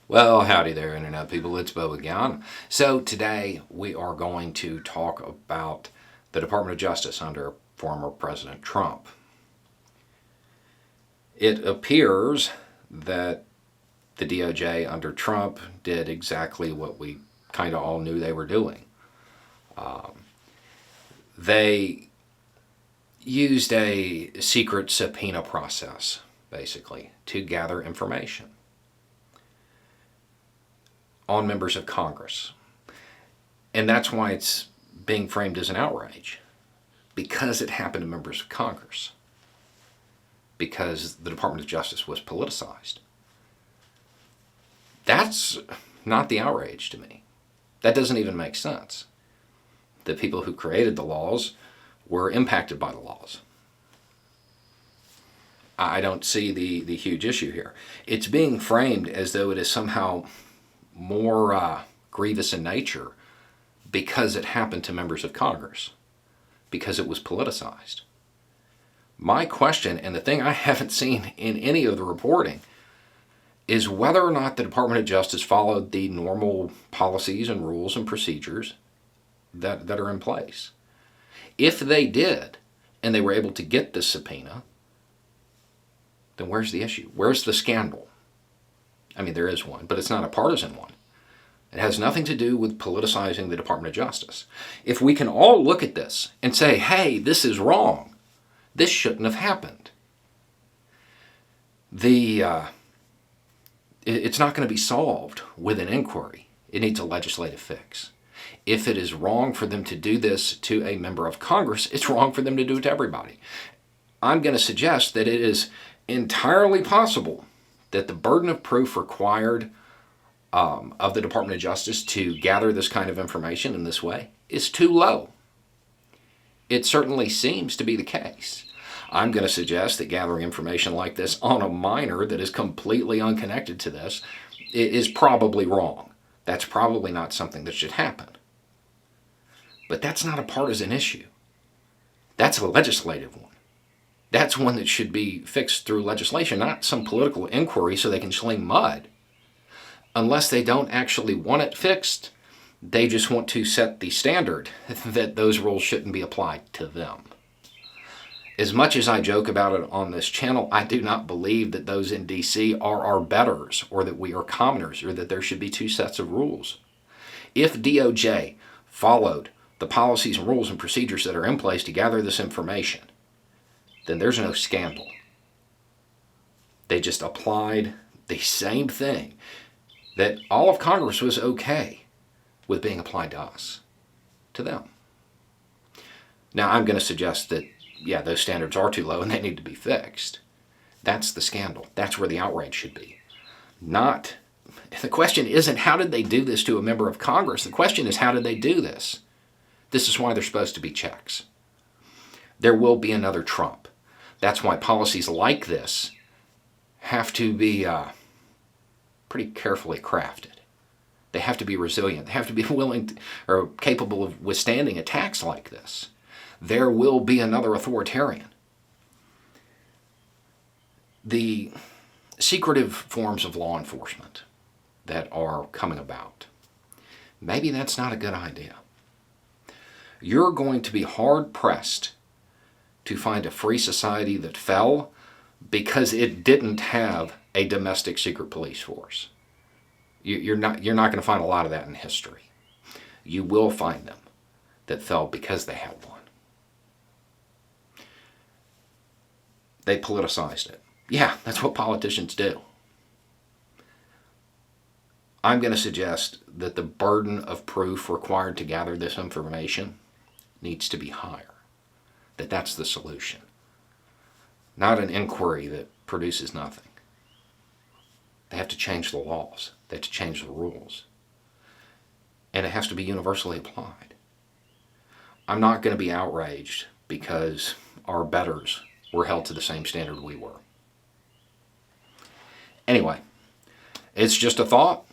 Well, howdy there, Internet people. It's Bo again. So today we are going to talk about the Department of Justice under former President Trump. It appears that the DOJ under Trump did exactly what we kind of all knew they were doing. They used a secret subpoena process, basically, to gather information on members of Congress. And that's why it's being framed as an outrage, because it happened to members of Congress, because the Department of Justice was politicized. That's not the outrage to me. That doesn't even make sense. The people who created the laws were impacted by the laws. I don't see the huge issue here. It's being framed as though it is somehow more grievous in nature because it happened to members of Congress, because it was politicized. My question, and the thing I haven't seen in any of the reporting, is whether or not the Department of Justice followed the normal policies and rules and procedures that are in place. If they did, and they were able to get this subpoena, then where's the issue? Where's the scandal? I mean, there is one, but it's not a partisan one. It has nothing to do with politicizing the Department of Justice. If we can all look at this and say, hey, this is wrong, this shouldn't have happened, it's not going to be solved with an inquiry. It needs a legislative fix. If it is wrong for them to do this to a member of Congress, it's wrong for them to do it to everybody. I'm going to suggest that it is entirely possible that the burden of proof required of the Department of Justice to gather this kind of information in this way is too low. It certainly seems to be the case. I'm going to suggest that gathering information like this on a minor that is completely unconnected to this is probably wrong. That's probably not something that should happen. But that's not a partisan issue. That's a legislative one. That's one that should be fixed through legislation, not some political inquiry so they can sling mud. Unless they don't actually want it fixed, they just want to set the standard that those rules shouldn't be applied to them. As much as I joke about it on this channel, I do not believe that those in D.C. are our betters, or that we are commoners, or that there should be two sets of rules. If DOJ followed the policies and rules and procedures that are in place to gather this information, then there's no scandal. They just applied the same thing that all of Congress was okay with being applied to us, to them. Now, I'm going to suggest that, yeah, those standards are too low and they need to be fixed. That's the scandal. That's where the outrage should be. The question isn't how did they do this to a member of Congress? The question is how did they do this? This is why there's supposed to be checks. There will be another Trump. That's why policies like this have to be pretty carefully crafted. They have to be resilient. They have to be willing or capable of withstanding attacks like this. There will be another authoritarian. The secretive forms of law enforcement that are coming about, maybe that's not a good idea. You're going to be hard-pressed to find a free society that fell because it didn't have a domestic secret police force. You're not going to find a lot of that in history. You will find them that fell because they had one. They politicized it. Yeah, that's what politicians do. I'm going to suggest that the burden of proof required to gather this information needs to be higher. That's the solution. Not an inquiry that produces nothing. They have to change the laws. They have to change the rules. And it has to be universally applied. I'm not going to be outraged because our betters were held to the same standard we were. Anyway, it's just a thought.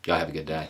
Y'all have a good day.